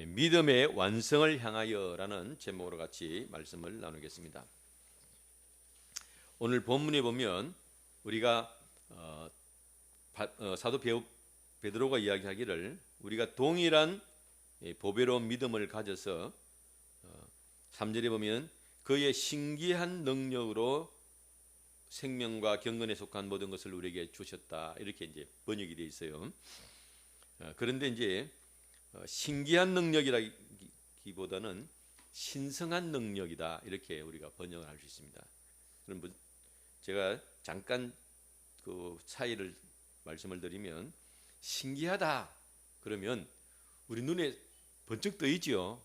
믿음의 완성을 향하여라는 제목으로 같이 말씀을 나누겠습니다. 오늘 본문에 보면 우리가 사도 베드로가 이야기하기를 우리가 동일한 보배로운 믿음을 가져서 3절에 보면 그의 신기한 능력으로 생명과 경건에 속한 모든 것을 우리에게 주셨다, 이렇게 이제 번역이 되어 있어요. 그런데 이제 신기한 능력이라기보다는 신성한 능력이다, 이렇게 우리가 번역을 할 수 있습니다. 그럼 제가 잠깐 그 차이를 말씀을 드리면, 신기하다 그러면 우리 눈에 번쩍 뜨이죠.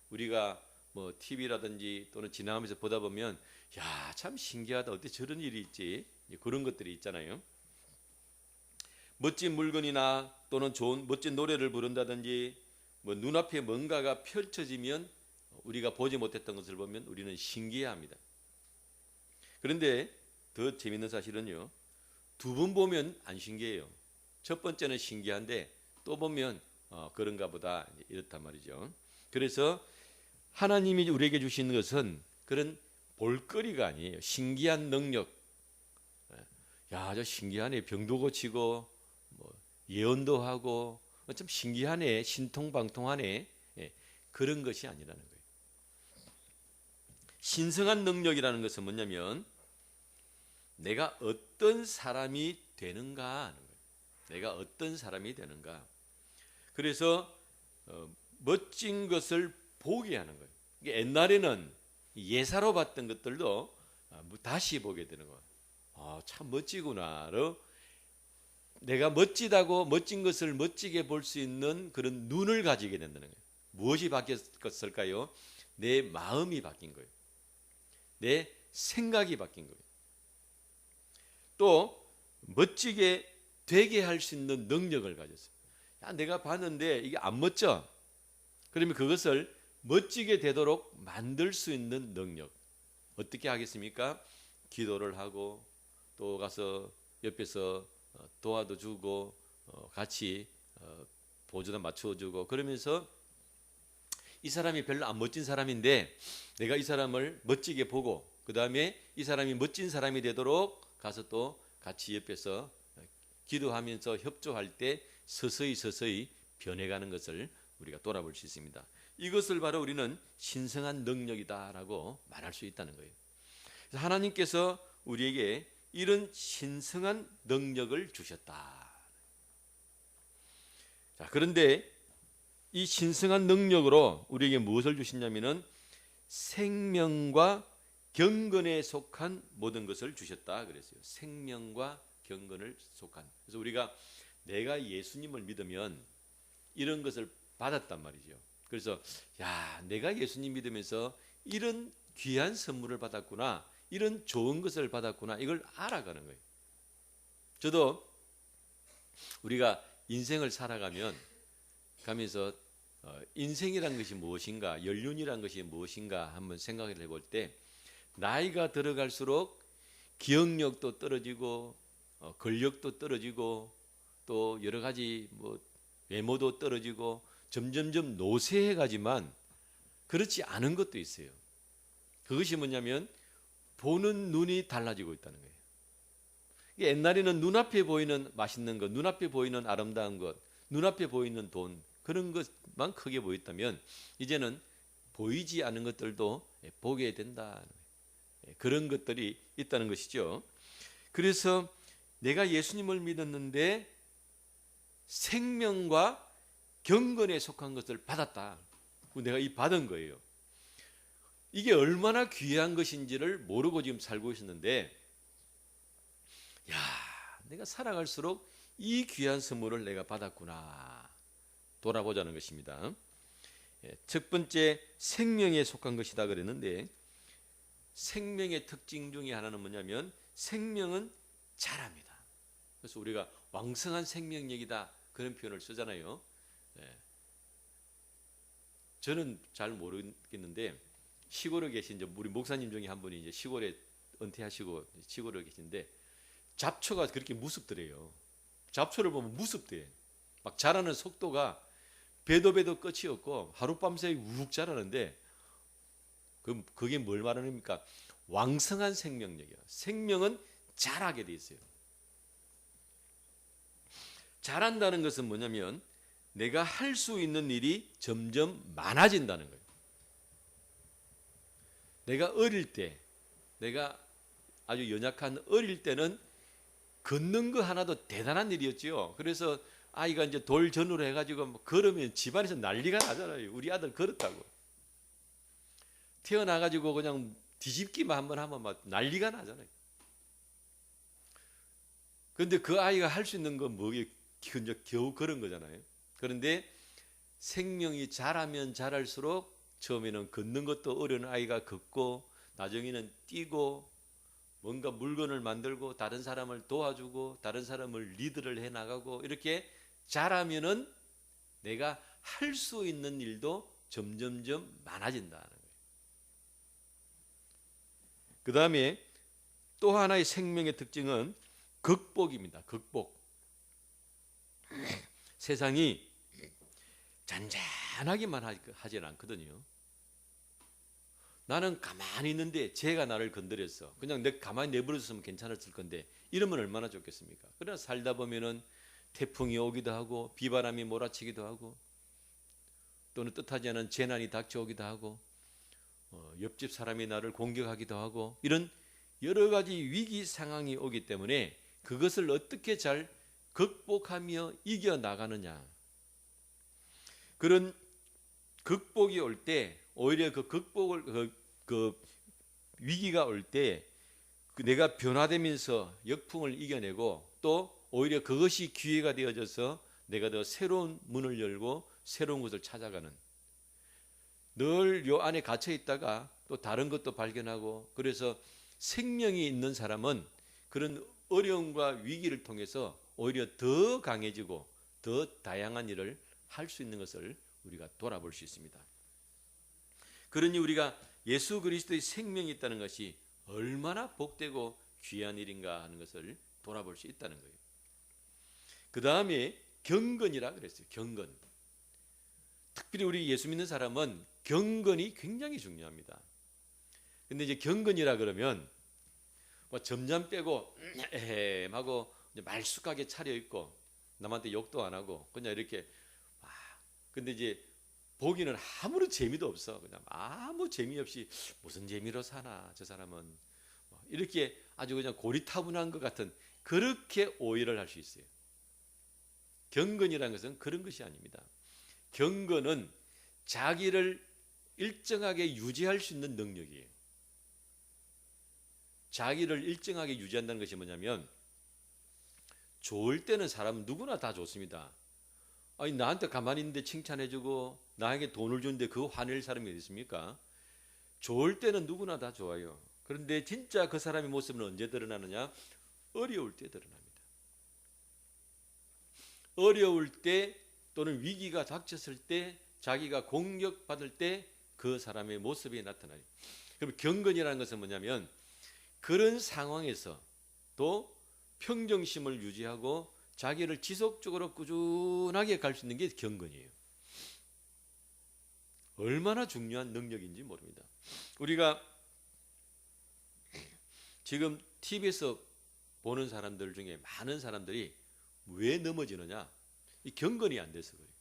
우리가 뭐 TV라든지 또는 지나가면서 보다 보면 야, 참 신기하다, 어떻게 저런 일이 있지, 그런 것들이 있잖아요. 멋진 물건이나 또는 좋은 멋진 노래를 부른다든지 뭐 눈앞에 뭔가가 펼쳐지면 우리가 보지 못했던 것을 보면 우리는 신기해합니다. 그런데 더 재밌는 사실은요, 두 번 보면 안 신기해요. 첫 번째는 신기한데 또 보면 그런가 보다, 이렇단 말이죠. 그래서 하나님이 우리에게 주신 것은 그런 볼거리가 아니에요. 신기한 능력. 야, 저 신기하네, 병도 고치고 뭐 예언도 하고 좀 신기하네, 신통방통하네, 그런 것이 아니라는 거예요. 신성한 능력이라는 것은 뭐냐면 내가 어떤 사람이 되는가 하는 거예요. 내가 어떤 사람이 되는가. 그래서 멋진 것을 보게 하는 거예요. 옛날에는 예사로 봤던 것들도 다시 보게 되는 거예요. 참 멋지구나로, 내가 멋지다고 멋진 것을 멋지게 볼 수 있는 그런 눈을 가지게 된다는 거예요. 무엇이 바뀌었을까요? 내 마음이 바뀐 거예요. 내 생각이 바뀐 거예요. 또 멋지게 되게 할 수 있는 능력을 가졌어요. 야, 내가 봤는데 이게 안 멋져. 그러면 그것을 멋지게 되도록 만들 수 있는 능력. 어떻게 하겠습니까? 기도를 하고 또 가서 옆에서 도와도 주고 같이 보조도 맞춰주고, 그러면서 이 사람이 별로 안 멋진 사람인데 내가 이 사람을 멋지게 보고 그 다음에 이 사람이 멋진 사람이 되도록 가서 또 같이 옆에서 기도하면서 협조할 때 서서히 변해가는 것을 우리가 돌아볼 수 있습니다. 이것을 바로 우리는 신성한 능력이다라고 말할 수 있다는 거예요. 그래서 하나님께서 우리에게 이런 신성한 능력을 주셨다. 자, 그런데 이 신성한 능력으로 우리에게 무엇을 주셨냐면은 생명과 경건에 속한 모든 것을 주셨다 그랬어요. 생명과 경건을 속한. 그래서 우리가 내가 예수님을 믿으면 이런 것을 받았단 말이죠. 그래서 야, 내가 예수님 믿으면서 이런 귀한 선물을 받았구나, 이런 좋은 것을 받았구나, 이걸 알아가는 거예요. 저도 우리가 인생을 살아가면 가면서 인생이란 것이 무엇인가, 연륜이란 것이 무엇인가 한번 생각을 해볼 때 나이가 들어갈수록 기억력도 떨어지고 근력도 떨어지고 또 여러 가지 뭐 외모도 떨어지고 점점점 노쇠해가지만 그렇지 않은 것도 있어요. 그것이 뭐냐면 보는 눈이 달라지고 있다는 거예요. 옛날에는 눈앞에 보이는 맛있는 것, 눈앞에 보이는 아름다운 것, 눈앞에 보이는 돈, 그런 것만 크게 보였다면 이제는 보이지 않은 것들도 보게 된다, 그런 것들이 있다는 것이죠. 그래서 내가 예수님을 믿었는데 생명과 경건에 속한 것을 받았다. 내가 이 받은 거예요. 이게 얼마나 귀한 것인지를 모르고 지금 살고 있었는데, 야, 내가 살아갈수록 이 귀한 선물을 내가 받았구나 돌아보자는 것입니다. 첫 번째, 생명에 속한 것이다 그랬는데, 생명의 특징 중에 하나는 뭐냐면 생명은 자랍니다. 그래서 우리가 왕성한 생명력이다, 그런 표현을 쓰잖아요. 저는 잘 모르겠는데 시골에 계신 우리 목사님 중에 한 분이 이제 시골에 은퇴하시고 시골에 계신데 잡초가 그렇게 무섭더래요. 잡초를 보면 무섭대. 막 자라는 속도가 배도 끝이 없고 하룻밤새 우욱 자라는데 그게 뭘 말하는입니까? 왕성한 생명력이야. 생명은 자라게 돼 있어요. 자란다는 것은 뭐냐면 내가 할 수 있는 일이 점점 많아진다는 거예요. 내가 어릴 때, 내가 아주 연약한 어릴 때는 걷는 거 하나도 대단한 일이었지요. 그래서 아이가 이제 돌전으로 해가지고 걸으면 집안에서 난리가 나잖아요. 우리 아들 걸었다고. 태어나가지고 그냥 뒤집기만 한번 하면 막 난리가 나잖아요. 그런데 그 아이가 할 수 있는 건 뭐게 겨우 그런 거잖아요. 그런데 생명이 자라면 자랄수록 처음에는 걷는 것도 어려운 아이가 걷고 나중에는 뛰고 뭔가 물건을 만들고 다른 사람을 도와주고 다른 사람을 리드를 해 나가고 이렇게 자라면은 내가 할 수 있는 일도 점점점 많아진다는 거예요. 그 다음에 또 하나의 생명의 특징은 극복입니다. 극복. 세상이 잔잔하기만 하진 않거든요. 나는 가만히 있는데 쟤가 나를 건드렸어. 그냥 내 가만히 내버렸으면 괜찮았을 건데 이러면 얼마나 좋겠습니까? 그러나 살다 보면은 태풍이 오기도 하고 비바람이 몰아치기도 하고 또는 뜻하지 않은 재난이 닥쳐오기도 하고 옆집 사람이 나를 공격하기도 하고 이런 여러 가지 위기 상황이 오기 때문에 그것을 어떻게 잘 극복하며 이겨나가느냐. 그런 극복이 올 때 오히려 그 극복을 그 위기가 올 때 내가 변화되면서 역풍을 이겨내고 또 오히려 그것이 기회가 되어져서 내가 더 새로운 문을 열고 새로운 것을 찾아가는 늘 요 안에 갇혀 있다가 또 다른 것도 발견하고 그래서 생명이 있는 사람은 그런 어려움과 위기를 통해서 오히려 더 강해지고 더 다양한 일을 할 수 있는 것을 우리가 돌아볼 수 있습니다. 그러니 우리가 예수 그리스도의 생명이 있다는 것이 얼마나 복되고 귀한 일인가 하는 것을 돌아볼 수 있다는 거예요. 그 다음에 경건이라 그랬어요. 경건. 특별히 우리 예수 믿는 사람은 경건이 굉장히 중요합니다. 근데 이제 경건이라 그러면 뭐 점점 빼고 하고 말쑥하게 차려 입고 남한테 욕도 안 하고 그냥 이렇게 근데 이제 보기는 아무런 재미도 없어. 그냥 아무 재미없이 무슨 재미로 사나 저 사람은 이렇게 아주 그냥 고리타분한 것 같은 그렇게 오해를 할 수 있어요. 경건이라는 것은 그런 것이 아닙니다. 경건은 자기를 일정하게 유지할 수 있는 능력이에요. 자기를 일정하게 유지한다는 것이 뭐냐면 좋을 때는 사람은 누구나 다 좋습니다. 아니 나한테 가만히 있는데 칭찬해주고 나에게 돈을 주는데 그거 화낼 사람이 어디 있습니까? 좋을 때는 누구나 다 좋아요. 그런데 진짜 그 사람의 모습은 언제 드러나느냐? 어려울 때 드러납니다. 어려울 때 또는 위기가 닥쳤을 때 자기가 공격받을 때 그 사람의 모습이 나타나요. 그럼 경건이라는 것은 뭐냐면 그런 상황에서 또 평정심을 유지하고 자기를 지속적으로 꾸준하게 갈 수 있는 게 경건이에요. 얼마나 중요한 능력인지 모릅니다. 우리가 지금 TV에서 보는 사람들 중에 많은 사람들이 왜 넘어지느냐? 이 경건이 안 돼서 그래요.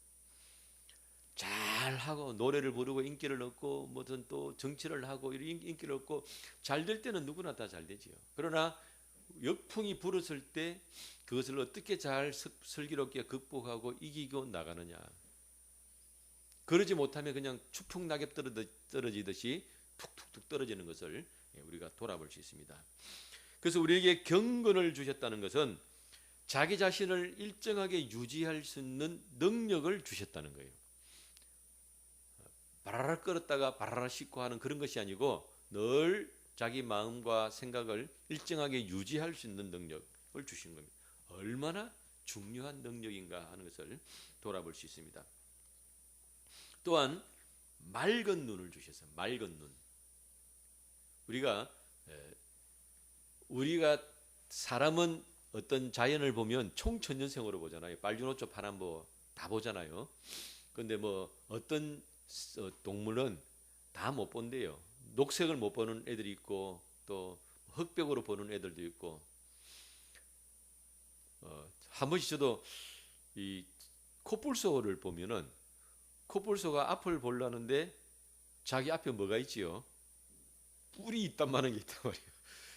잘하고 노래를 부르고 인기를 얻고 무슨 또 정치를 하고 인기를 얻고 잘 될 때는 누구나 다 잘 되지요. 그러나 역풍이 불었을 때 그것을 어떻게 잘 슬기롭게 극복하고 이기고 나가느냐. 그러지 못하면 그냥 추풍 낙엽 떨어지듯이 툭툭툭 떨어지는 것을 우리가 돌아볼 수 있습니다. 그래서 우리에게 경건을 주셨다는 것은 자기 자신을 일정하게 유지할 수 있는 능력을 주셨다는 거예요. 바라락 끓었다가 바라락 씻고 하는 그런 것이 아니고 늘 자기 마음과 생각을 일정하게 유지할 수 있는 능력을 주신 겁니다. 얼마나 중요한 능력인가 하는 것을 돌아볼 수 있습니다. 또한 맑은 눈을 주셨어요. 맑은 눈. 우리가 사람은 어떤 자연을 보면 총천연생으로 보잖아요. 빨주노초 파남보 다 보잖아요. 근데 뭐 어떤 동물은 다 못 본대요. 녹색을 못 보는 애들이 있고 또 흑백으로 보는 애들도 있고. 한 번씩 저도 이 코뿔소를 보면은 코뿔소가 앞을 보려는데 자기 앞에 뭐가 있지요? 뿔이 있단 말은 게 있단 말이에요.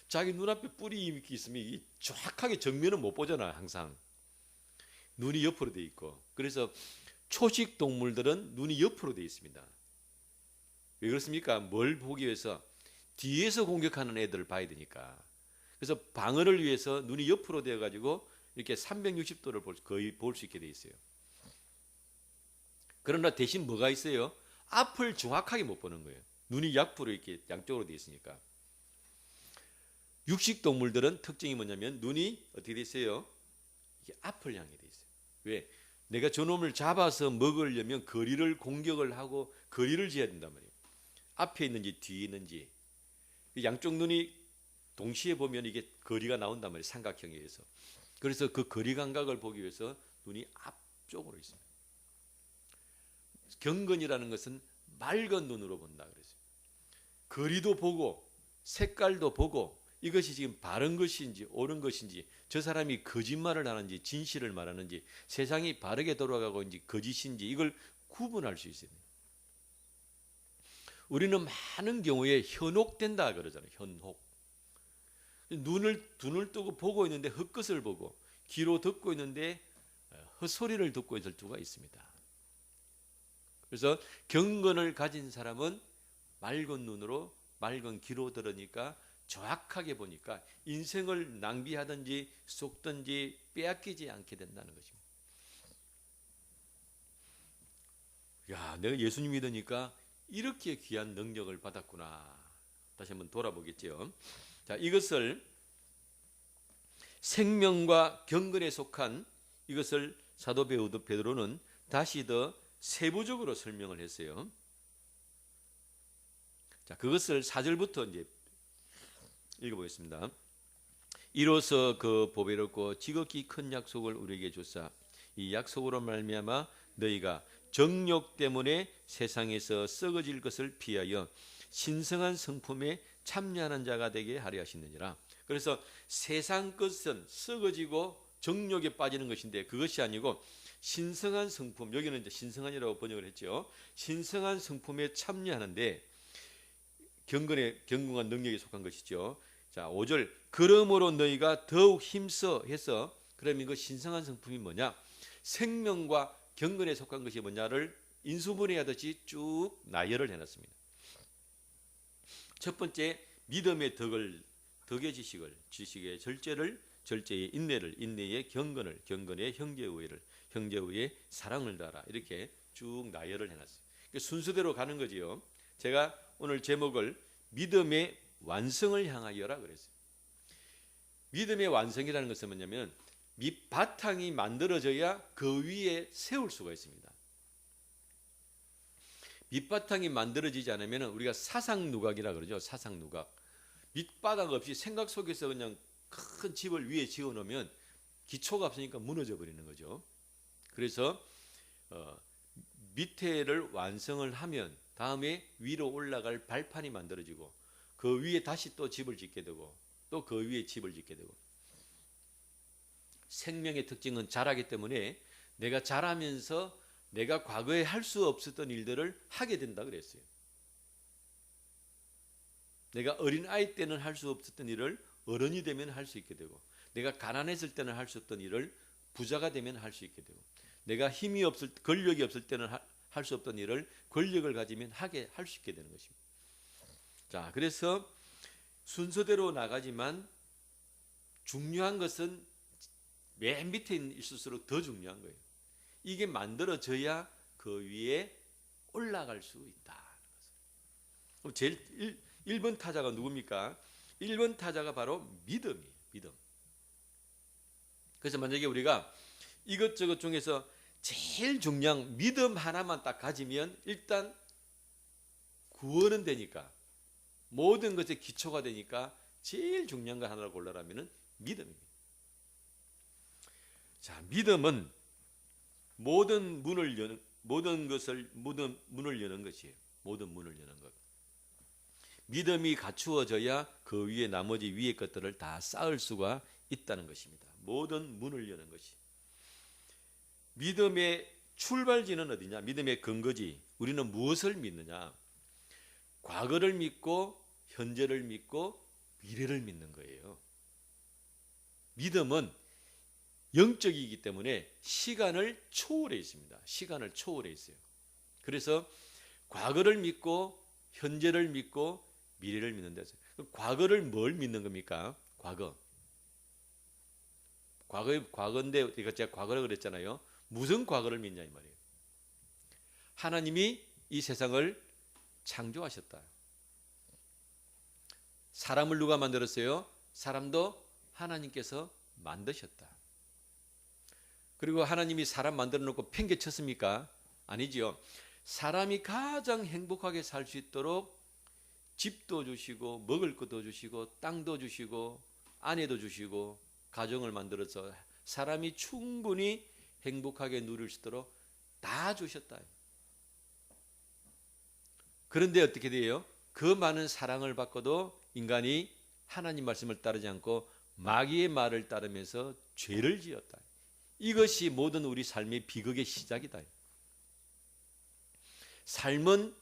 자기 눈앞에 뿔이 이렇게 있으면 이 정확하게 정면은 못 보잖아요. 항상 눈이 옆으로 돼 있고. 그래서 초식 동물들은 눈이 옆으로 돼 있습니다. 왜 그렇습니까? 뭘 보기 위해서? 뒤에서 공격하는 애들을 봐야 되니까. 그래서 방어를 위해서 눈이 옆으로 되어 가지고 이렇게 360도를 거의 볼 수 있게 돼 있어요. 그러나 대신 뭐가 있어요? 앞을 정확하게 못 보는 거예요. 눈이 옆으로 이렇게 양쪽으로 돼 있으니까. 육식 동물들은 특징이 뭐냐면 눈이 어떻게 돼 있어요? 이게 앞을 향해 돼 있어요. 왜? 내가 저놈을 잡아서 먹으려면 거리를 공격을 하고 거리를 지어야 된단 말이에요. 앞에 있는지 뒤에 있는지. 양쪽 눈이 동시에 보면 이게 거리가 나온단 말이에요. 삼각형에 의해서. 그래서 그 거리 감각을 보기 위해서 눈이 앞쪽으로 있습니다. 경건이라는 것은 맑은 눈으로 본다 그랬어요. 거리도 보고 색깔도 보고 이것이 지금 바른 것인지 옳은 것인지 저 사람이 거짓말을 하는지 진실을 말하는지 세상이 바르게 돌아가고 있는지 거짓인지 이걸 구분할 수 있어야 돼요. 우리는 많은 경우에 현혹된다 그러잖아요. 현혹. 눈을 뜨고 보고 있는데 헛것을 보고 귀로 듣고 있는데 헛소리를 듣고 있을 수가 있습니다. 그래서 경건을 가진 사람은 맑은 눈으로 맑은 귀로 들으니까 정확하게 보니까 인생을 낭비하든지 속든지 빼앗기지 않게 된다는 것입니다. 야, 내가 예수님 믿으니까 이렇게 귀한 능력을 받았구나. 다시 한번 돌아보겠죠. 자, 이것을 생명과 경건에 속한 이것을 사도 베드로는 다시 더 세부적으로 설명을 했어요. 자, 그것을 4절부터 이제 읽어보겠습니다. 이로써 그 보배롭고 지극히 큰 약속을 우리에게 주사 이 약속으로 말미암아 너희가 정욕 때문에 세상에서 썩어질 것을 피하여 신성한 성품에 참여하는 자가 되게 하려 하시느니라. 그래서 세상 것은 썩어지고 정욕에 빠지는 것인데 그것이 아니고 신성한 성품, 여기는 이제 신성한이라고 번역을 했죠. 신성한 성품에 참여하는데 경건한 능력에 속한 것이죠. 자, 5절 그러므로 너희가 더욱 힘써 해서 그러면 이거 신성한 성품이 뭐냐? 생명과 경건에 속한 것이 뭐냐를 인수분해하듯이 쭉 나열을 해놨습니다. 첫 번째 믿음의 덕의 지식의 절제를, 절제의 인내를, 인내의 경건을, 경건의 형제우애를, 형제우애의 사랑을 달아 이렇게 쭉 나열을 해놨어요. 순서대로 가는 거지요. 제가 오늘 제목을 믿음의 완성을 향하여라 그랬어요. 믿음의 완성이라는 것은 뭐냐면 밑바탕이 만들어져야 그 위에 세울 수가 있습니다. 밑바탕이 만들어지지 않으면 우리가 사상누각이라 그러죠. 사상누각. 밑바닥 없이 생각 속에서 그냥 큰 집을 위에 지어놓으면 기초가 없으니까 무너져 버리는 거죠. 그래서 밑에를 완성을 하면 다음에 위로 올라갈 발판이 만들어지고 그 위에 다시 또 집을 짓게 되고 또 그 위에 집을 짓게 되고 생명의 특징은 자라기 때문에 내가 자라면서 내가 과거에 할 수 없었던 일들을 하게 된다 그랬어요. 내가 어린아이 때는 할 수 없었던 일을 어른이 되면 할 수 있게 되고 내가 가난했을 때는 할 수 없던 일을 부자가 되면 할 수 있게 되고 내가 권력이 없을 때는 할 수 없던 일을 권력을 가지면 할 수 있게 되는 것입니다. 자, 그래서 순서대로 나가지만 중요한 것은 맨 밑에 있을수록 더 중요한 거예요. 이게 만들어져야 그 위에 올라갈 수 있다. 그럼 제일 1번 타자가 누굽니까? 1번 타자가 바로 믿음이에요. 믿음. 그래서 만약에 우리가 이것저것 중에서 제일 중요한 믿음 하나만 딱 가지면 일단 구원은 되니까 모든 것의 기초가 되니까 제일 중요한 거 하나를 골라라면 믿음입니다. 자, 믿음은 모든 문을 모든 것을 모든 문을 여는 것이에요. 모든 문을 여는 것. 믿음이 갖추어져야 그 위에 나머지 위의 것들을 다 쌓을 수가 있다는 것입니다. 모든 문을 여는 것이. 믿음의 출발지는 어디냐? 믿음의 근거지. 우리는 무엇을 믿느냐? 과거를 믿고 현재를 믿고 미래를 믿는 거예요. 믿음은 영적이기 때문에 시간을 초월해 있습니다. 시간을 초월해 있어요. 그래서 과거를 믿고 현재를 믿고 미래를 믿는 데서 과거를 뭘 믿는 겁니까? 과거인데 제가 과거라 그랬잖아요. 무슨 과거를 믿냐 이 말이에요. 하나님이 이 세상을 창조하셨다. 사람을 누가 만들었어요? 사람도 하나님께서 만드셨다. 그리고 하나님이 사람 만들어 놓고 팽개쳤습니까? 아니지요. 사람이 가장 행복하게 살 수 있도록 집도 주시고 먹을 것도 주시고 땅도 주시고 아내도 주시고 가정을 만들어서 사람이 충분히 행복하게 누릴 수 있도록 다 주셨다. 그런데 어떻게 돼요? 그 많은 사랑을 받고도 인간이 하나님 말씀을 따르지 않고 마귀의 말을 따르면서 죄를 지었다. 이것이 모든 우리 삶의 비극의 시작이다. 삶은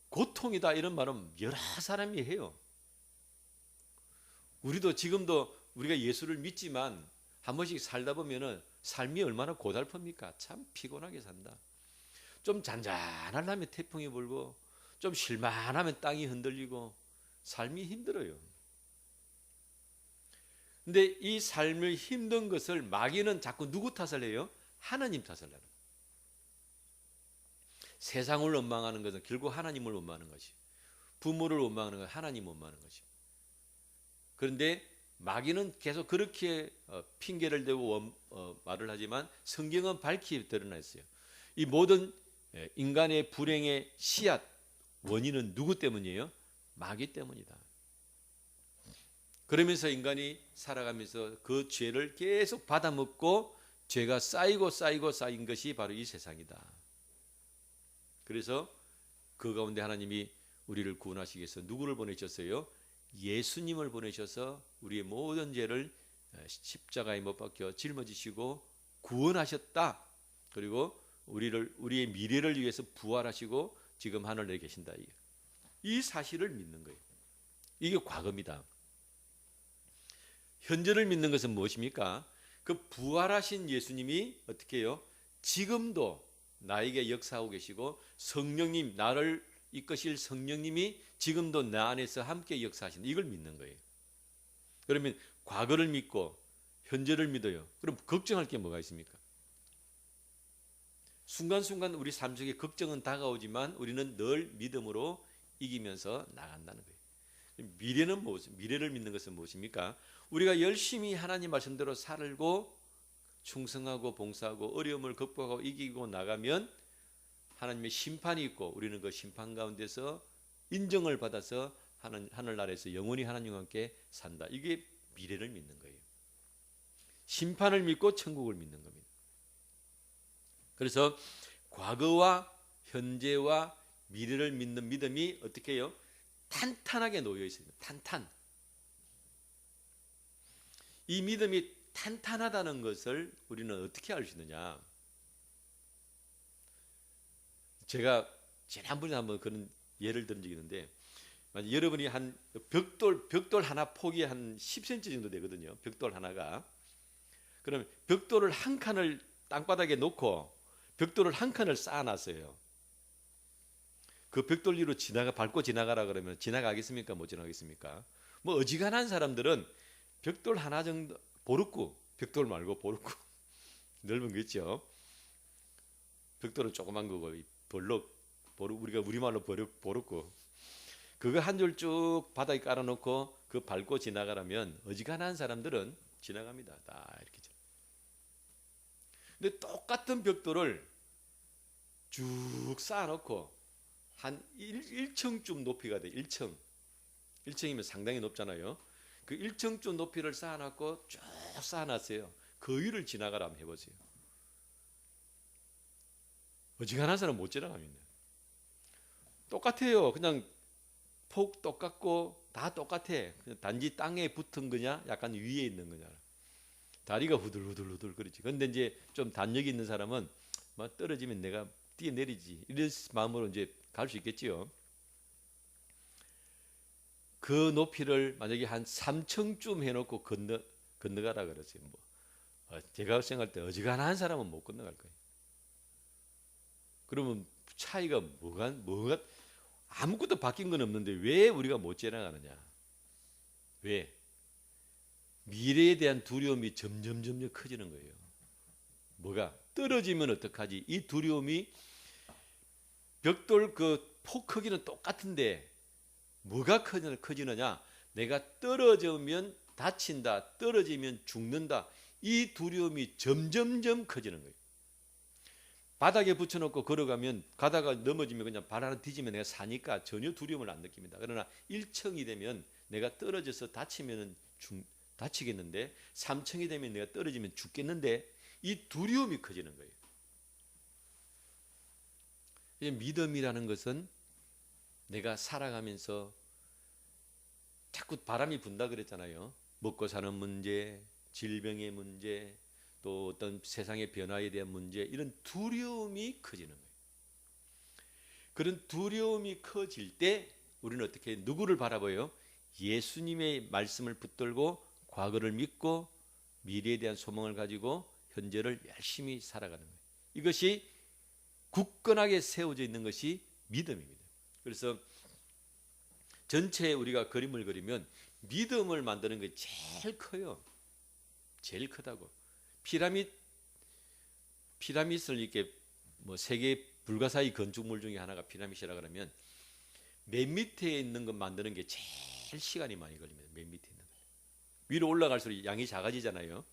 고통이다 이런 말은 여러 사람이 해요. 우리도 지금도 우리가 예수를 믿지만 한 번씩 살다 보면은 삶이 얼마나 고달픕니까? 참 피곤하게 산다. 좀 잔잔하려면 태풍이 불고 좀 쉴만하면 땅이 흔들리고 삶이 힘들어요. 근데 이 삶을 힘든 것을 마귀는 자꾸 누구 탓을 해요? 하나님 탓을 해요. 세상을 원망하는 것은 결국 하나님을 원망하는 것이. 부모를 원망하는 것은 하나님을 원망하는 것이. 그런데 마귀는 계속 그렇게 핑계를 대고 말을 하지만 성경은 밝히 드러나 있어요. 이 모든 인간의 불행의 씨앗 원인은 누구 때문이에요? 마귀 때문이다. 그러면서 인간이 살아가면서 그 죄를 계속 받아먹고 죄가 쌓이고 쌓인 것이 바로 이 세상이다. 그래서 그 가운데 하나님이 우리를 구원하시기 위해서 누구를 보내셨어요? 예수님을 보내셔서 우리의 모든 죄를 십자가에 못 박혀 짊어지시고 구원하셨다. 그리고 우리의 미래를 위해서 부활하시고 지금 하늘에 계신다. 이 사실을 믿는 거예요. 이게 과거입니다. 현재를 믿는 것은 무엇입니까? 그 부활하신 예수님이 어떻게 해요? 지금도 나에게 역사하고 계시고 성령님, 나를 이끄실 성령님이 지금도 나 안에서 함께 역사하신다. 이걸 믿는 거예요. 그러면 과거를 믿고 현재를 믿어요. 그럼 걱정할 게 뭐가 있습니까? 순간순간 우리 삶 속에 걱정은 다가오지만 우리는 늘 믿음으로 이기면서 나간다는 거예요. 미래는 무엇? 미래를 믿는 것은 무엇입니까? 우리가 열심히 하나님 말씀대로 살고 충성하고 봉사하고 어려움을 극복하고 이기고 나가면 하나님의 심판이 있고 우리는 그 심판 가운데서 인정을 받아서 하늘나라에서 영원히 하나님과 함께 산다. 이게 미래를 믿는 거예요. 심판을 믿고 천국을 믿는 겁니다. 그래서 과거와 현재와 미래를 믿는 믿음이 어떻게 해요? 탄탄하게 놓여 있습니다. 탄탄. 이 믿음이 탄탄하다는 것을 우리는 어떻게 알 수 있느냐? 제가 지난번에 한번 그런 예를 들은 적이 있는데 여러분이 한 벽돌 하나 폭이 한 10cm 정도 되거든요. 벽돌 하나가. 그럼 벽돌을 한 칸을 땅바닥에 놓고 벽돌을 한 칸을 쌓아놨어요. 그 벽돌 위로 밟고 지나가라 그러면 지나가겠습니까? 못 지나가겠습니까? 뭐 어지간한 사람들은 벽돌 하나 정도 보르꾸 벽돌 말고 보르꾸 넓은 거 있죠. 벽돌은 조그만 거고 우리가 우리말로 보르꾸 그거 한 줄 쭉 바닥에 깔아놓고 그 밟고 지나가라면 어지간한 사람들은 지나갑니다. 다 이렇게. 근데 똑같은 벽돌을 쭉 쌓아놓고 한 1층쯤 높이가 돼. 1층이면 상당히 높잖아요. 그 1층쯤 높이를 쌓아놨고 쭉 쌓아놨어요. 그 위를 지나가라 한번 해보세요. 어지간한 사람 못 지나갑니다. 똑같아요. 그냥 폭 똑같고 다 똑같아. 단지 땅에 붙은 거냐, 약간 위에 있는 거냐. 다리가 후들후들 그렇지. 근데 이제 좀 단력이 있는 사람은 막 떨어지면 내가 뛰어내리지 이런 마음으로 이제 갈 수 있겠지요. 그 높이를 만약에 한 3층쯤 해놓고 건너가라 그러지. 뭐 제가 생각할 때 어지간한 사람은 못 건너갈 거예요. 그러면 차이가 뭐가 아무것도 바뀐 건 없는데 왜 우리가 못 지나가느냐? 왜? 미래에 대한 두려움이 점점 커지는 거예요. 뭐가? 떨어지면 어떡하지? 이 두려움이 벽돌 그 폭 크기는 똑같은데 뭐가 커지느냐? 내가 떨어지면 다친다. 떨어지면 죽는다. 이 두려움이 점점 커지는 거예요. 바닥에 붙여놓고 걸어가면 가다가 넘어지면 그냥 발 하나 뒤지면 내가 사니까 전혀 두려움을 안 느낍니다. 그러나 1층이 되면 내가 떨어져서 다치겠는데 3층이 되면 내가 떨어지면 죽겠는데 이 두려움이 커지는 거예요. 믿음이라는 것은 내가 살아가면서 자꾸 바람이 분다 그랬잖아요. 먹고 사는 문제, 질병의 문제, 또 어떤 세상의 변화에 대한 문제, 이런 두려움이 커지는 거예요. 그런 두려움이 커질 때 우리는 어떻게 누구를 바라봐요? 예수님의 말씀을 붙들고 과거를 믿고 미래에 대한 소망을 가지고 현재를 열심히 살아가는 거예요. 이것이 굳건하게 세워져 있는 것이 믿음입니다. 그래서 전체에 우리가 그림을 그리면 믿음을 만드는 게 제일 커요. 제일 크다고. 피라밋을 이렇게 뭐 세계 불가사의 건축물 중에 하나가 피라밋이라 그러면 맨 밑에 있는 것 만드는 게 제일 시간이 많이 걸립니다. 맨 밑에 있는 거. 위로 올라갈수록 양이 작아지잖아요.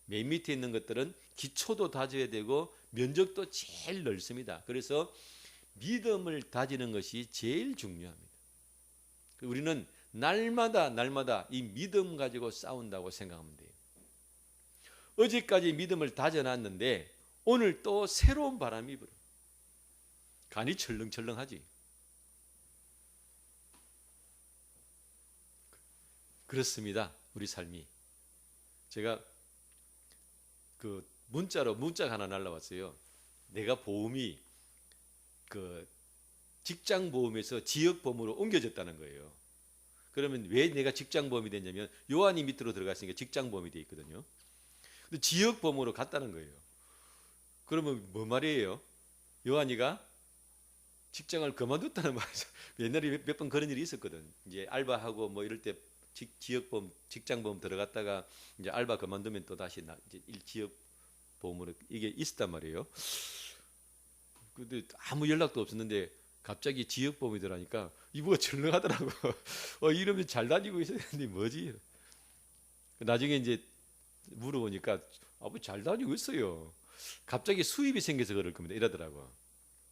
맨 밑에 있는 것들은 기초도 다져야 되고 면적도 제일 넓습니다. 그래서 믿음을 다지는 것이 제일 중요합니다. 우리는 날마다 이 믿음 가지고 싸운다고 생각하면 돼요. 어제까지 믿음을 다져놨는데 오늘 또 새로운 바람이 불어. 간이 철렁철렁하지. 그렇습니다. 우리 삶이. 제가 그 문자가 하나 날라왔어요. 내가 보험이 그 직장 보험에서 지역 보험으로 옮겨졌다는 거예요. 그러면 왜 내가 직장 보험이 됐냐면 요한이 밑으로 들어갔으니까 직장 보험이 돼 있거든요. 근데 지역 보험으로 갔다는 거예요. 그러면 뭐 말이에요? 요한이가 직장을 그만뒀다는 말이죠. 옛날에 몇 번 그런 일이 있었거든. 이제 알바하고 뭐 이럴 때 지역보험, 직장보험 들어갔다가 이제 알바 그만두면 또 다시 이제 지역보험으로 이게 있었단 말이에요. 근데 아무 연락도 없었는데 갑자기 지역보험이 들어가니까 이부가 철렁하더라고. 이러면 잘 다니고 있어야 되는데 뭐지? 나중에 이제 물어보니까 잘 다니고 있어요. 갑자기 수입이 생겨서 그럴 겁니다. 이러더라고.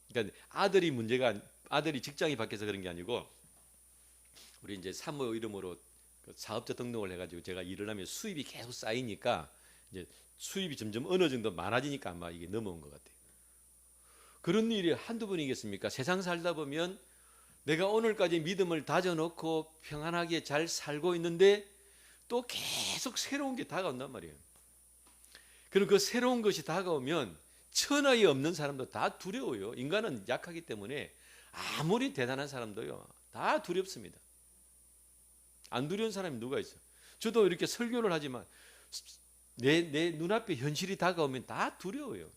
그러니까 아들이 직장이 바뀌어서 그런 게 아니고 우리 이제 사모 이름으로 사업자 등록을 해가지고 제가 일을 하면 수입이 계속 쌓이니까 이제 수입이 점점 어느 정도 많아지니까 아마 이게 넘어온 것 같아요. 그런 일이 한두 번이겠습니까? 세상 살다 보면 내가 오늘까지 믿음을 다져놓고 평안하게 잘 살고 있는데 또 계속 새로운 게 다가온단 말이에요. 그리고 그 새로운 것이 다가오면 천하에 없는 사람도 다 두려워요. 인간은 약하기 때문에 아무리 대단한 사람도요 다 두렵습니다. 안 두려운 사람이 누가 있어? 저도 이렇게 설교를 하지만 내 눈앞에 현실이 다가오면 다 두려워요.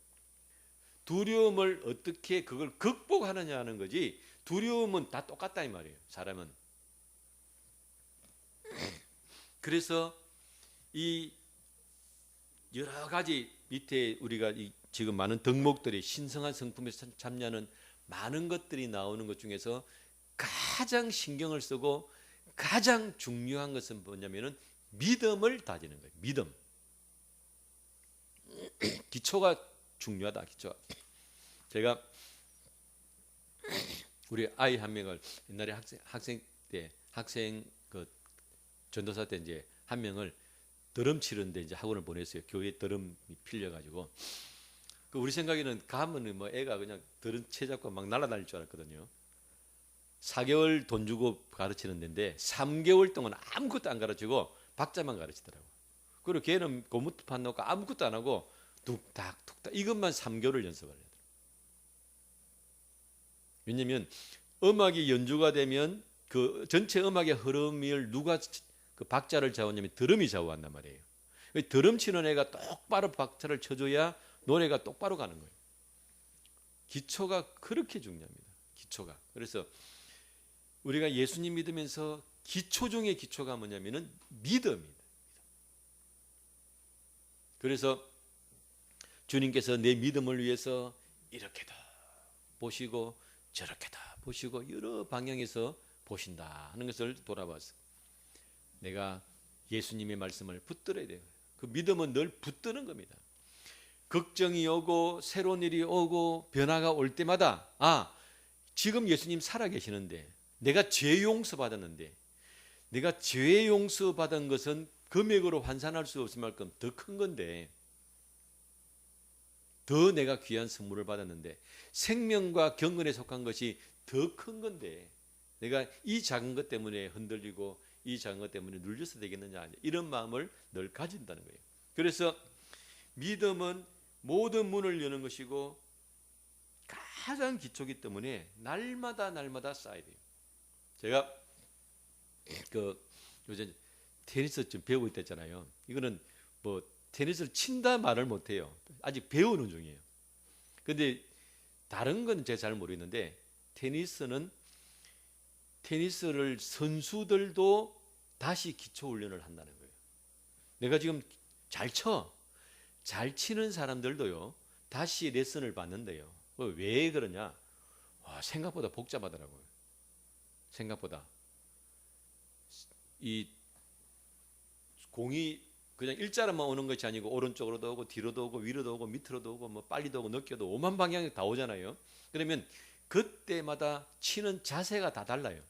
두려움을 어떻게 그걸 극복하느냐 하는 거지 두려움은 다 똑같다 이 말이에요. 사람은. 그래서 이 여러 가지 밑에 우리가 지금 많은 덕목들이 신성한 성품에 참여하는 많은 것들이 나오는 것 중에서 가장 신경을 쓰고 가장 중요한 것은 뭐냐면은 믿음을 다지는 거예요. 믿음. 기초가 중요하다. 기초. 제가 우리 아이 한 명을 옛날에 학생 그 전도사 때 이제 한 명을 드럼 치는데 이제 학원을 보냈어요. 교회 드럼이 필려 가지고 그 우리 생각에는 가면은 뭐 애가 그냥 들은 채 잡고 막 날아다닐 줄 알았거든요. 4개월 돈 주고 가르치는 데인데 3개월 동안 아무것도 안 가르치고 박자만 가르치더라고. 그리고 걔는 고무판 놓고 아무것도 안 하고 툭탁 툭탁 이것만 3개월을 연습을 해야 돼. 왜냐면 음악이 연주가 되면 그 전체 음악의 흐름을 누가 그 박자를 좌우하냐면 드럼이 좌우한단 말이에요. 드럼 치는 애가 똑바로 박자를 쳐줘야 노래가 똑바로 가는 거예요. 기초가 그렇게 중요합니다. 기초가. 그래서 우리가 예수님 믿으면서 기초 중에 기초가 뭐냐면은 믿음입니다. 그래서 주님께서 내 믿음을 위해서 이렇게도 보시고 저렇게도 보시고 여러 방향에서 보신다 하는 것을 돌아봤어요. 내가 예수님의 말씀을 붙들어야 돼요. 그 믿음은 늘 붙드는 겁니다. 걱정이 오고 새로운 일이 오고 변화가 올 때마다 지금 예수님 살아계시는데 내가 죄 용서 받았는데 내가 죄 용서 받은 것은 금액으로 환산할 수 없을 만큼 더 큰 건데 더 내가 귀한 선물을 받았는데 생명과 경건에 속한 것이 더 큰 건데 내가 이 작은 것 때문에 흔들리고 이 작은 것 때문에 눌려서 되겠느냐 이런 마음을 늘 가진다는 거예요. 그래서 믿음은 모든 문을 여는 것이고 가장 기초이기 때문에 날마다 쌓아야 돼요. 제가 요즘 테니스 좀 배우고 있댔잖아요. 이거는 뭐 테니스를 친다 말을 못해요. 아직 배우는 중이에요. 근데 다른 건 제가 잘 모르겠는데 테니스를 선수들도 다시 기초 훈련을 한다는 거예요. 내가 지금 잘 치는 사람들도요 다시 레슨을 받는데요. 왜 그러냐? 생각보다 복잡하더라고요. 생각보다 이 공이 그냥 일자로만 오는 것이 아니고 오른쪽으로도 오고 뒤로도 오고 위로도 오고 밑으로도 오고 뭐 빨리도 오고 늦게도 오만 방향이 다 오잖아요. 그러면 그때마다 치는 자세가 다 달라요.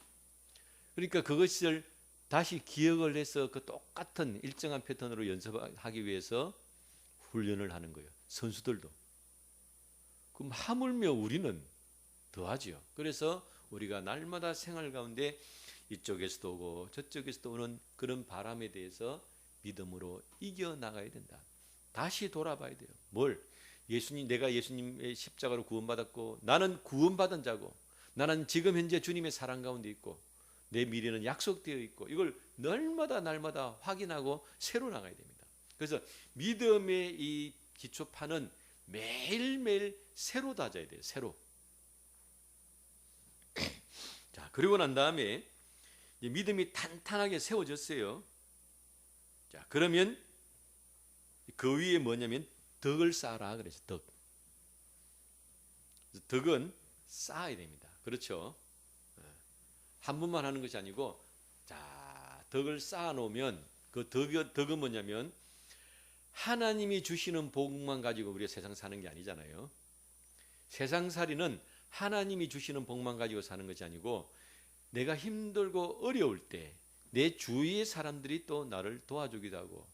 그러니까 그것을 다시 기억을 해서 그 똑같은 일정한 패턴으로 연습하기 위해서 훈련을 하는 거예요. 선수들도. 그럼 하물며 우리는 더하지요. 그래서 우리가 날마다 생활 가운데 이쪽에서도 오고 저쪽에서도 오는 그런 바람에 대해서 믿음으로 이겨나가야 된다. 다시 돌아봐야 돼요. 내가 예수님의 십자가로 구원받았고 나는 구원받은 자고 나는 지금 현재 주님의 사랑 가운데 있고 내 미래는 약속되어 있고 이걸 날마다 확인하고 새로 나가야 됩니다. 그래서 믿음의 이 기초판은 매일매일 새로 다져야 돼요. 새로. 자, 그리고 난 다음에 믿음이 탄탄하게 세워졌어요. 자, 그러면 그 위에 뭐냐면 덕을 쌓아라 그래서 덕. 덕은 쌓아야 됩니다. 그렇죠? 한 번만 하는 것이 아니고 자, 덕을 쌓아 놓으면 그 덕은 뭐냐면 하나님이 주시는 복만 가지고 우리가 세상 사는 게 아니잖아요. 세상살이는 하나님이 주시는 복만 가지고 사는 것이 아니고 내가 힘들고 어려울 때 내 주위의 사람들이 또 나를 도와주기도 하고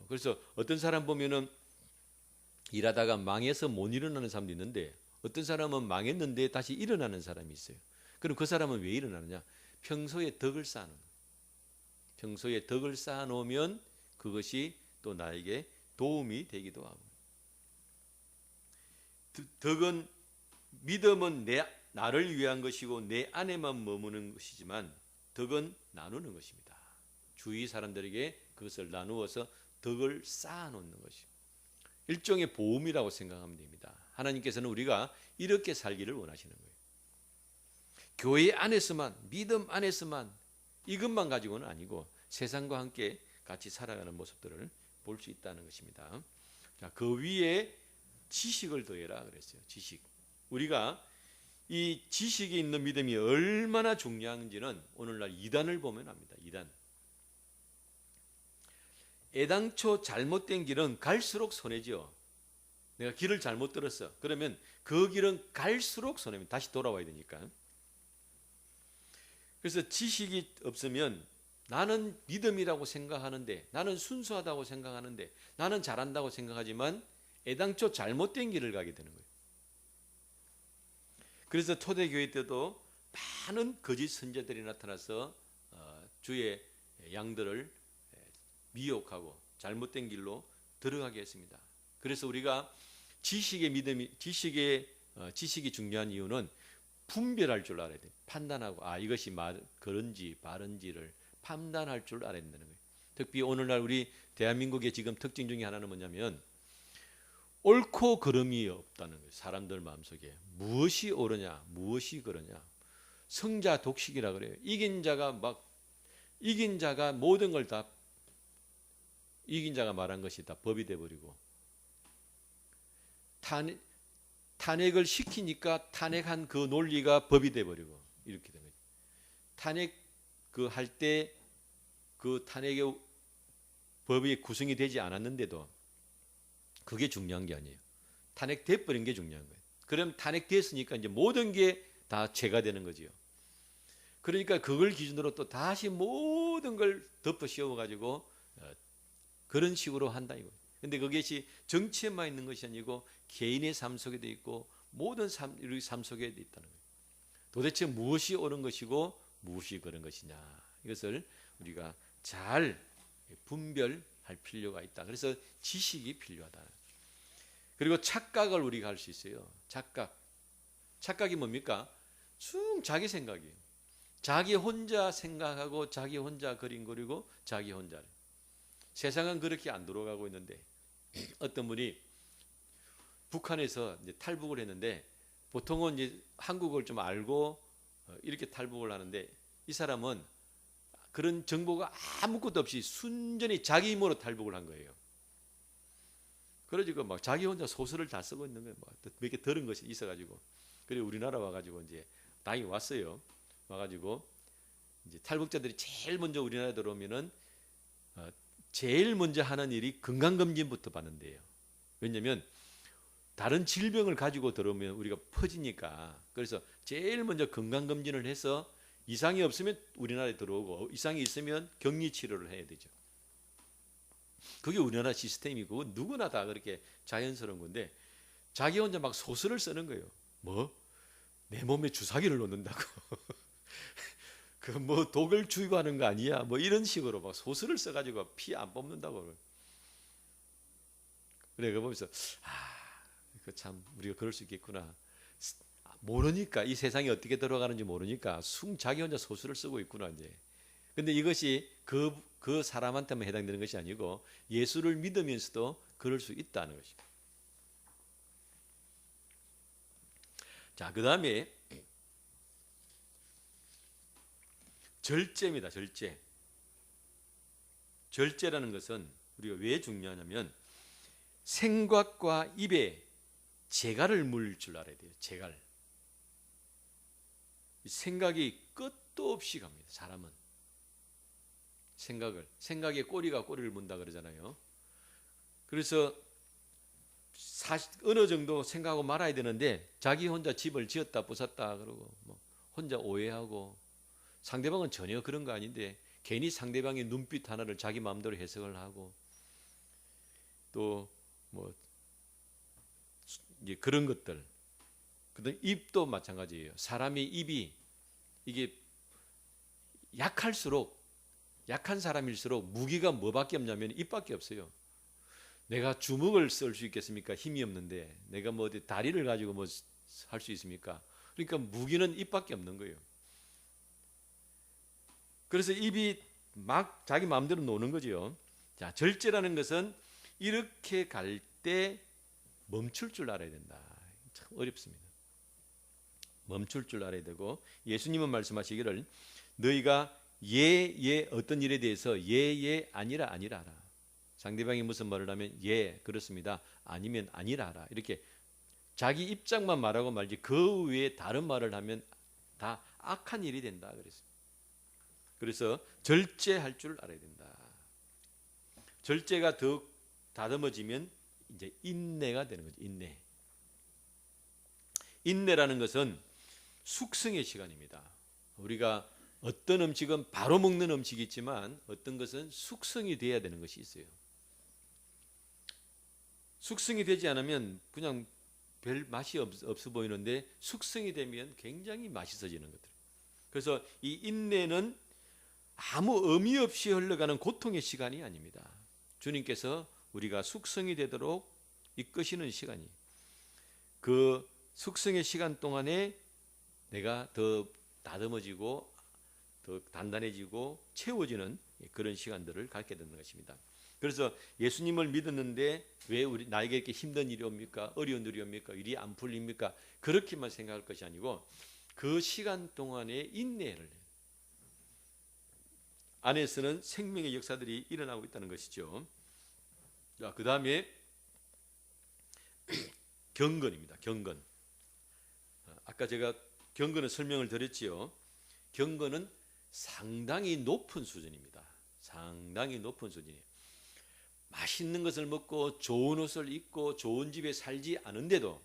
그래서 어떤 사람 보면은 일하다가 망해서 못 일어나는 사람도 있는데 어떤 사람은 망했는데 다시 일어나는 사람이 있어요. 그럼 그 사람은 왜 일어나느냐? 평소에 덕을 쌓는 거예요. 평소에 덕을 쌓아 놓으면 그것이 또 나에게 도움이 되기도 하고 덕은 믿음은 나를 위한 것이고 내 안에만 머무는 것이지만 덕은 나누는 것입니다. 주위 사람들에게 그것을 나누어서 덕을 쌓아 놓는 것입니다. 일종의 보험이라고 생각하면 됩니다. 하나님께서는 우리가 이렇게 살기를 원하시는 거예요. 교회 안에서만 믿음 안에서만 이것만 가지고는 아니고 세상과 함께 같이 살아가는 모습들을 볼 수 있다는 것입니다. 자, 그 위에 지식을 더해라 그랬어요. 지식. 우리가 이 지식이 있는 믿음이 얼마나 중요한지는 오늘날 이단을 보면 압니다. 이단. 애당초 잘못된 길은 갈수록 손해지요. 내가 길을 잘못 들었어. 그러면 그 길은 갈수록 손해입니다. 다시 돌아와야 되니까. 그래서 지식이 없으면 나는 믿음이라고 생각하는데 나는 순수하다고 생각하는데 나는 잘한다고 생각하지만 애당초 잘못된 길을 가게 되는 거예요. 그래서 초대교회 때도 많은 거짓 선지자들이 나타나서 주의 양들을 미혹하고 잘못된 길로 들어가게 했습니다. 그래서 우리가 지식이 중요한 이유는 분별할 줄 알아야 돼요. 판단하고 이것이 그런지 바른지를 판단할 줄 알아야 된다는 거예요. 특히 오늘날 우리 대한민국의 지금 특징 중에 하나는 뭐냐면 옳고 그름이 없다는 거예요. 사람들 마음속에 무엇이 옳으냐 무엇이 그러냐, 성자 독식이라 그래요. 이긴 자가 모든 걸 다 이긴 자가 말한 것이 다 법이 돼 버리고, 탄핵을 시키니까 탄핵한 그 논리가 법이 돼 버리고 이렇게 된 거죠. 탄핵 할 때 그 탄핵의 법이 구성이 되지 않았는데도 그게 중요한 게 아니에요. 탄핵돼 버린 게 중요한 거예요. 그럼 탄핵됐으니까 이제 모든 게 다 죄가 되는 거지요. 그러니까 그걸 기준으로 또 다시 모든 걸 덮어 씌워 가지고 그런 식으로 한다 이거예요. 근데 그것이 정치에만 있는 것이 아니고 개인의 삶 속에도 있고 모든 우리 삶 속에 있다는 거예요. 도대체 무엇이 옳은 것이고 무엇이 그런 것이냐, 이것을 우리가 잘 분별할 필요가 있다. 그래서 지식이 필요하다. 그리고 착각을 우리가 할 수 있어요. 착각이 뭡니까? 쭉 자기 생각이에요. 자기 혼자 생각하고 자기 혼자 그림 그리고 자기 혼자. 세상은 그렇게 안 돌아가고 있는데 어떤 분이 북한에서 이제 탈북을 했는데, 보통은 이제 한국어를 좀 알고 이렇게 탈북을 하는데, 이 사람은 그런 정보가 아무것도 없이 순전히 자기 힘으로 탈북을 한 거예요. 그래가지고 막 자기 혼자 소설을 다 쓰고 있는 거예요. 몇 개 들은 것이 있어가지고, 그리고 우리나라 와가지고 이제 당연히 왔어요. 와가지고 이제 탈북자들이 제일 먼저 우리나라에 들어오면은 제일 먼저 하는 일이 건강검진부터 받는데요. 왜냐하면 다른 질병을 가지고 들어오면 우리가 퍼지니까. 그래서 제일 먼저 건강검진을 해서 이상이 없으면 우리나라에 들어오고, 이상이 있으면 격리치료를 해야 되죠. 그게 우리나라 시스템이고 누구나 다 그렇게 자연스러운 건데, 자기 혼자 막 소설을 쓰는 거예요. 내 몸에 주사기를 놓는다고 그 독을 주입하는 거 아니야, 이런 식으로 막 소설을 써가지고 피 안 뽑는다고. 그래, 그거 보면서 참 우리가 그럴 수 있겠구나. 모르니까, 이 세상이 어떻게 돌아가는지 모르니까 자기 혼자 소설을 쓰고 있구나 이제. 근데 이것이 그 사람한테만 해당되는 것이 아니고 예수를 믿으면서도 그럴 수 있다는 것입니다. 자, 그 다음에 절제입니다. 절제라는 것은 우리가 왜 중요하냐면 생각과 입에 재갈을 물 줄 알아야 돼요. 재갈. 생각이 끝도 없이 갑니다. 사람은 생각에 꼬리가 꼬리를 문다 그러잖아요. 그래서 어느 정도 생각하고 말아야 되는데 자기 혼자 집을 지었다 부쉈다 그러고 혼자 오해하고, 상대방은 전혀 그런 거 아닌데 괜히 상대방의 눈빛 하나를 자기 마음대로 해석을 하고, 또 이제 그런 것들. 그다음 입도 마찬가지예요. 사람의 입이 이게 약한 사람일수록 무기가 뭐밖에 없냐면 입밖에 없어요. 내가 주먹을 쓸 수 있겠습니까? 힘이 없는데. 내가 어디 다리를 가지고 할 수 있습니까? 그러니까 무기는 입밖에 없는 거예요. 그래서 입이 막 자기 마음대로 노는 거죠. 자, 절제라는 것은 이렇게 갈 때 멈출 줄 알아야 된다. 참 어렵습니다. 멈출 줄 알아야 되고, 예수님은 말씀하시기를 너희가 예 어떤 일에 대해서 예 아니라 하라. 상대방이 무슨 말을 하면 예 그렇습니다, 아니면 아니라 하라. 이렇게 자기 입장만 말하고 말지 그 외에 다른 말을 하면 다 악한 일이 된다 그랬습니다. 그래서 절제할 줄 알아야 된다. 절제가 더욱 다듬어지면 이제 인내가 되는 거죠. 인내라는 것은 숙성의 시간입니다. 우리가 어떤 음식은 바로 먹는 음식이 있지만 어떤 것은 숙성이 돼야 되는 것이 있어요. 숙성이 되지 않으면 그냥 별 맛이 없어 보이는데 숙성이 되면 굉장히 맛있어지는 것들. 그래서 이 인내는 아무 의미 없이 흘러가는 고통의 시간이 아닙니다. 주님께서 우리가 숙성이 되도록 이끄시는 시간이, 그 숙성의 시간 동안에 내가 더 다듬어지고 더 단단해지고 채워지는 그런 시간들을 갖게 되는 것입니다. 그래서 예수님을 믿었는데 왜 나에게 이렇게 힘든 일이 옵니까? 어려운 일이 옵니까? 일이 안 풀립니까? 그렇게만 생각할 것이 아니고 그 시간 동안에 인내를 안에서는 생명의 역사들이 일어나고 있다는 것이죠. 자, 그 다음에 경건입니다. 경건. 아까 제가 경건을 설명을 드렸지요. 경건은 상당히 높은 수준입니다. 상당히 높은 수준이에요. 맛있는 것을 먹고 좋은 옷을 입고 좋은 집에 살지 않은데도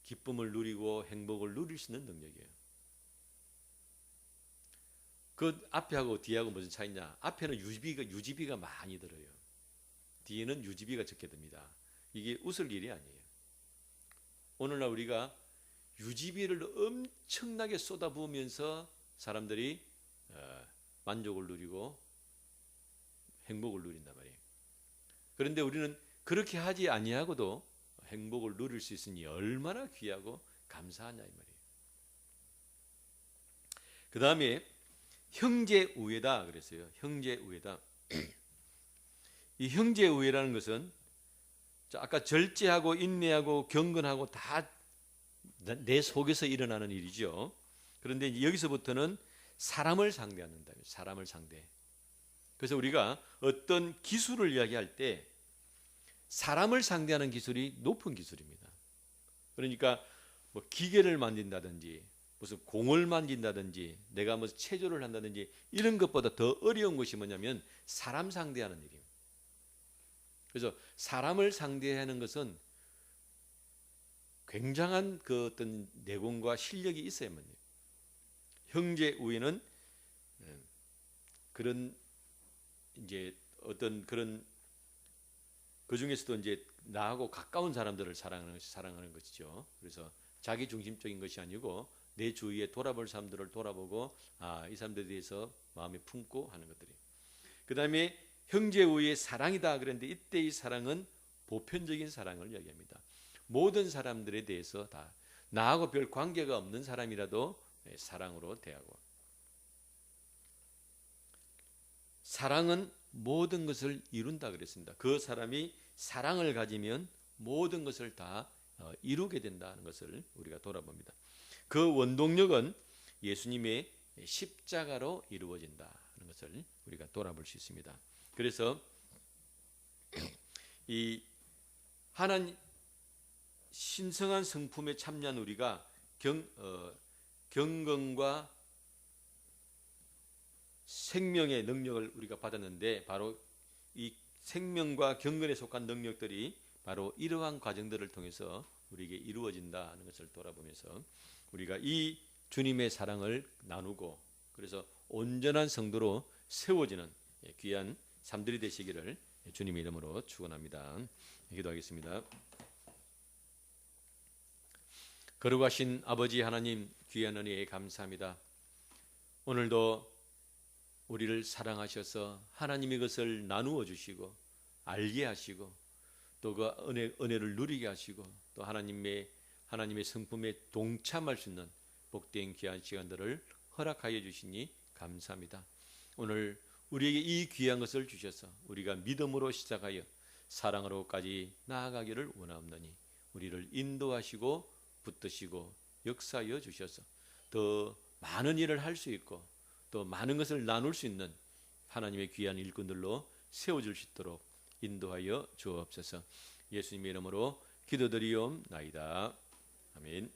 기쁨을 누리고 행복을 누릴 수 있는 능력이에요. 그 앞에하고 뒤하고 무슨 차이냐? 앞에는 유지비가 많이 들어요. 뒤에는 유지비가 적게 듭니다. 이게 웃을 일이 아니에요. 오늘날 우리가 유지비를 엄청나게 쏟아부으면서 사람들이 만족을 누리고 행복을 누린단 말이에요. 그런데 우리는 그렇게 하지 아니하고도 행복을 누릴 수 있으니 얼마나 귀하고 감사하냐 이 말이에요. 그 다음에 형제우애다 그랬어요. 형제우애다. 이 형제우애라는 것은 아까 절제하고 인내하고 경건하고 다 내 속에서 일어나는 일이죠. 그런데 여기서부터는 사람을 상대한다. 사람을 상대. 그래서 우리가 어떤 기술을 이야기할 때 사람을 상대하는 기술이 높은 기술입니다. 그러니까 뭐 기계를 만든다든지 무슨 공을 만진다든지 내가 무슨 체조를 한다든지 이런 것보다 더 어려운 것이 뭐냐면 사람 상대하는 일이에요. 그래서 사람을 상대하는 것은 굉장한 그 어떤 내공과 실력이 있어야만 해요. 형제 우애는 그런 이제 어떤 그런 그 중에서도 이제 나하고 가까운 사람들을 사랑하는 것이죠. 그래서 자기 중심적인 것이 아니고 내 주위에 돌아볼 사람들을 돌아보고 이 사람들에 대해서 마음에 품고 하는 것들이. 그 다음에 형제 우애의 사랑이다 그랬는데 이때 이 사랑은 보편적인 사랑을 이야기합니다. 모든 사람들에 대해서 다 나하고 별 관계가 없는 사람이라도 사랑으로 대하고, 사랑은 모든 것을 이룬다 그랬습니다. 그 사람이 사랑을 가지면 모든 것을 다 이루게 된다는 것을 우리가 돌아봅니다. 그 원동력은 예수님의 십자가로 이루어진다는 것을 우리가 돌아볼 수 있습니다. 그래서 이 하나님 신성한 성품에 참여한 우리가 경건과 생명의 능력을 우리가 받았는데 바로 이 생명과 경건에 속한 능력들이 바로 이러한 과정들을 통해서 우리에게 이루어진다는 것을 돌아보면서 우리가 이 주님의 사랑을 나누고 그래서 온전한 성도로 세워지는 귀한 삶들이 되시기를 주님의 이름으로 축원합니다. 기도하겠습니다. 거룩하신 아버지 하나님, 귀한 은혜에 감사합니다. 오늘도 우리를 사랑하셔서 하나님의 것을 나누어 주시고 알게 하시고 또 그 은혜를 누리게 하시고 또 하나님의 성품에 동참할 수 있는 복된 귀한 시간들을 허락하여 주시니 감사합니다. 오늘 우리에게 이 귀한 것을 주셔서 우리가 믿음으로 시작하여 사랑으로까지 나아가기를 원하옵나니 우리를 인도하시고 붙드시고 역사하여 주셔서 더 많은 일을 할 수 있고 또 많은 것을 나눌 수 있는 하나님의 귀한 일꾼들로 세워줄 수 있도록 인도하여 주옵소서. 예수님의 이름으로 기도드리옵나이다. 아멘.